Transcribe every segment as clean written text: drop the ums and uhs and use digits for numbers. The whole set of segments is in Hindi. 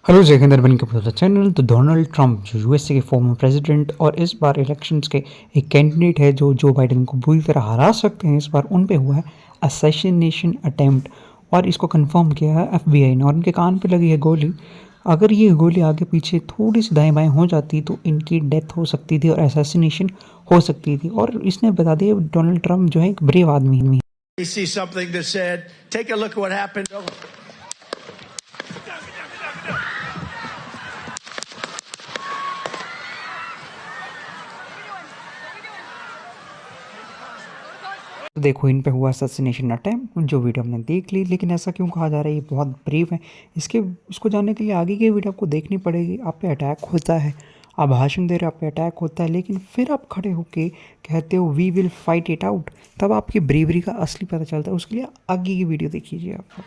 हेलो जय हिंद बन के पूरा चैनल। तो डोनाल्ड ट्रंप जो यूएसए के फॉर्मर प्रेसिडेंट और इस बार इलेक्शंस के एक कैंडिडेट है जो जो बाइडेन को बुरी तरह हरा सकते हैं, इस बार उन पे हुआ है असैसिनेशन अटेम्प्ट और इसको कंफर्म किया है एफबीआई ने और इनके कान पे लगी है गोली। अगर ये गोली आगे पीछे थोड़ी सी दाएं बाएं हो जाती तो इनकी डेथ हो सकती थी और असैसिनेशन हो सकती थी। और इसने बता दिया डोनाल्ड ट्रंप जो है एक ब्रेव आदमी है। We see something that said, take a look at what happened. तो देखो इन पे हुआ असैसिनेशन अटैम्प्ट, जो वीडियो हमने देख ली। लेकिन ऐसा क्यों कहा जा रहा है ये बहुत ब्रीफ है, इसको जानने के लिए आगे की वीडियो आपको देखनी पड़ेगी। आप पे अटैक होता है, आप भाषण दे रहे हो, आप पे अटैक होता है, लेकिन फिर आप खड़े होके कहते हो we will fight it out, तब आपकी ब्रेवरी का असली पता चलता है। उसके लिए आगे की वीडियो देखिए आप।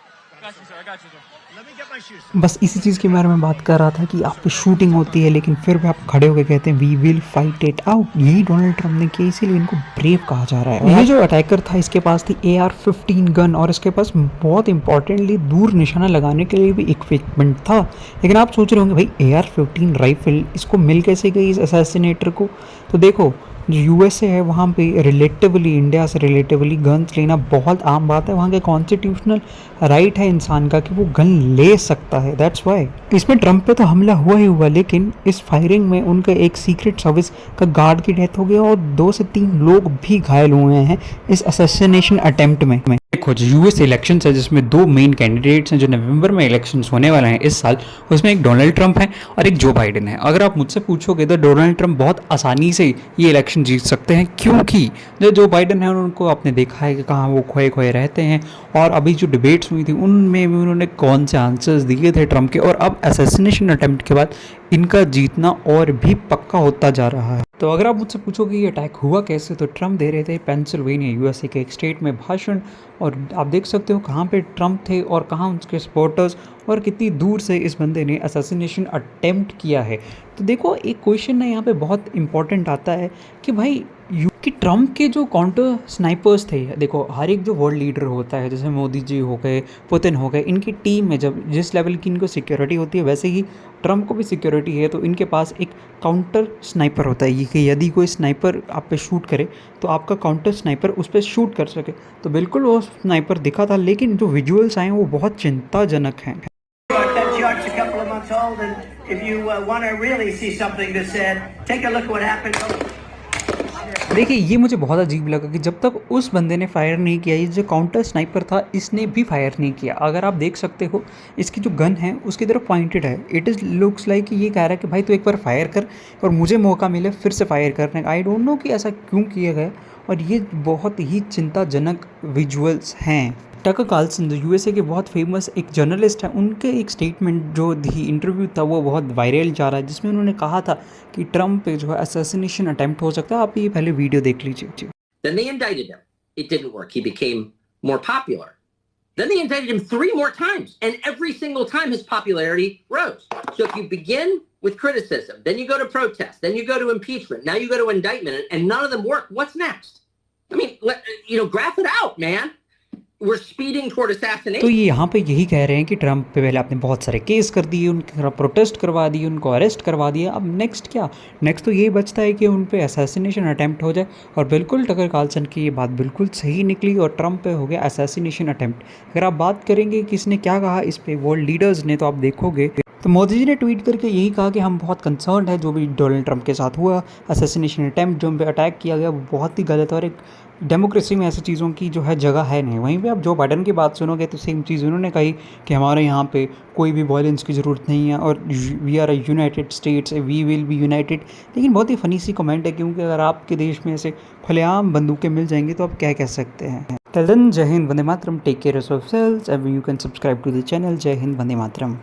बस इसी चीज़ के बारे में बात कर रहा था कि आप पे शूटिंग होती है लेकिन फिर भी आप खड़े होकर कहते हैं we will fight it out. यही डोनाल्ड ट्रंप ने किया, इसीलिए इनको ब्रेव कहा जा रहा है। ये जो अटैकर था इसके पास थी AR-15 गन और इसके पास बहुत इंपॉर्टेंटली दूर निशाना लगाने के लिए भी इक्विपमेंट था। लेकिन आप सोच रहे होंगे भाई AR-15 राइफल इसको मिल कैसे गई इस असैसिनेटर को। तो देखो जो यूएसए है वहाँ पे रिलेटिवली इंडिया से रिलेटिवली गन्स लेना बहुत आम बात है। वहाँ के कॉन्स्टिट्यूशनल राइट है इंसान का कि वो गन ले सकता है। दैट्स वाई इसमें ट्रंप पे तो हमला हुआ ही हुआ, लेकिन इस फायरिंग में उनका एक सीक्रेट सर्विस का गार्ड की डेथ हो गया और 2 से 3 लोग भी घायल हुए हैं इस असैसिनेशन अटेम्प्ट में। देखो जो यूएस इलेक्शन है जिसमें 2 मेन कैंडिडेट्स हैं जो नवंबर में इलेक्शंस होने वाले हैं इस साल, उसमें एक डोनाल्ड ट्रंप है और एक जो बाइडेन है। अगर आप मुझसे पूछोगे तो डोनाल्ड ट्रंप बहुत आसानी से ये इलेक्शन जीत सकते हैं, क्योंकि जो बाइडेन है उनको आपने देखा है कि कहाँ वो खोए खोए रहते हैं। और अभी जो डिबेट्स हुई थी उनमें भी उन्होंने कौन से आंसर्स दिए थे ट्रंप के, और अब असैसिनेशन अटेम्प्ट के बाद इनका जीतना और भी पक्का होता जा रहा है। तो अगर आप मुझसे पूछोगे ये अटैक हुआ कैसे, तो ट्रंप दे रहे थे पेंसिल्वेनिया यूएसए के एक स्टेट में भाषण, और आप देख सकते हो कहाँ पे ट्रंप थे और कहाँ उनके सपोर्टर्स और कितनी दूर से इस बंदे ने असैसिनेशन अटेम्प्ट किया है। तो देखो एक क्वेश्चन ना यहाँ पे बहुत इंपॉर्टेंट आता है कि भाई कि ट्रंप के जो काउंटर स्नाइपर्स थे, देखो हर एक जो वर्ल्ड लीडर होता है जैसे मोदी जी हो गए, पुतिन हो गए, इनकी टीम में जब जिस लेवल की इनको सिक्योरिटी होती है वैसे ही ट्रंप को भी सिक्योरिटी है। तो इनके पास एक काउंटर स्नाइपर होता है ये कि यदि कोई स्नाइपर आप पे शूट करे तो आपका काउंटर स्नाइपर उस पर शूट कर सके। तो बिल्कुल वो स्नाइपर दिखा था, लेकिन जो विजुअल्स आए वो बहुत चिंताजनक हैं। देखिए ये मुझे बहुत अजीब लगा कि जब तक उस बंदे ने फायर नहीं किया, ये जो काउंटर स्नाइपर था इसने भी फायर नहीं किया। अगर आप देख सकते हो इसकी जो गन है उसकी तरफ पॉइंटेड है। इट इज़ लुक्स लाइक कि ये कह रहा है कि भाई तू एक बार फायर कर और मुझे मौका मिले फिर से फायर करने का। आई डोंट नो कि ऐसा क्यों किया गया, और ये बहुत ही चिंताजनक विजुअल्स हैं। टकर कार्लसन जो यूएसए के बहुत फेमस एक जर्नलिस्ट हैं, उनके एक स्टेटमेंट जो दी इंटरव्यू था वो बहुत वायरल जा रहा है, जिसमें उन्होंने कहा था कि ट्रंप पे जो है असैसिनेशन अटेम्प्ट हो सकता है। आप ये पहले वीडियो देख लीजिए। Then they indicted him. It didn't work. He became more popular. Then they indicted him 3 more times, and every single time his popularity rose. So if you begin with criticism, then you go to protest, then you go to impeachment, now you go to indictment, and none of them work, what's next? I mean, graph it out, man. We're speeding toward assassination. तो ये यहाँ पे यही कह रहे हैं कि ट्रंप पे पहले आपने बहुत सारे केस कर दिए, उनका प्रोटेस्ट करवा दिए, उनको अरेस्ट करवा दिया, अब नेक्स्ट क्या? नेक्स्ट तो यही बचता है कि उन पे असैसिनेशन अटेम्प्ट हो जाए। और बिल्कुल टकर कार्लसन की ये बात बिल्कुल सही निकली और ट्रंप पे हो गया असैसिनेशन अटेम्प्ट। अगर आप बात करेंगे किसने क्या कहा इस पे वर्ल्ड लीडर्स ने, तो आप देखोगे तो मोदी जी ने ट्वीट करके यही कहा कि हम बहुत कंसर्न है जो भी डोनाल्ड ट्रंप के साथ हुआ असैसिनेशन अटेम्प्ट, जो उन पर अटैक किया गया वो बहुत ही गलत है और एक डेमोक्रेसी में ऐसी चीज़ों की जो है जगह है नहीं। वहीं पे आप जो बाइडेन की बात सुनोगे तो सेम चीज़ उन्होंने कही कि हमारे यहाँ पे कोई भी वायलेंस की ज़रूरत नहीं है और we are a United States, we will be united. लेकिन बहुत ही फ़नी सी कमेंट है, क्योंकि अगर आपके देश में ऐसे खुलेआम बंदूकें मिल जाएंगी तो आप क्या कह सकते हैं। टिल देन जय हिंद, वंदे मातरम, take care of yourselves and you can subscribe to the channel. जय हिंद, वंदे मातरम।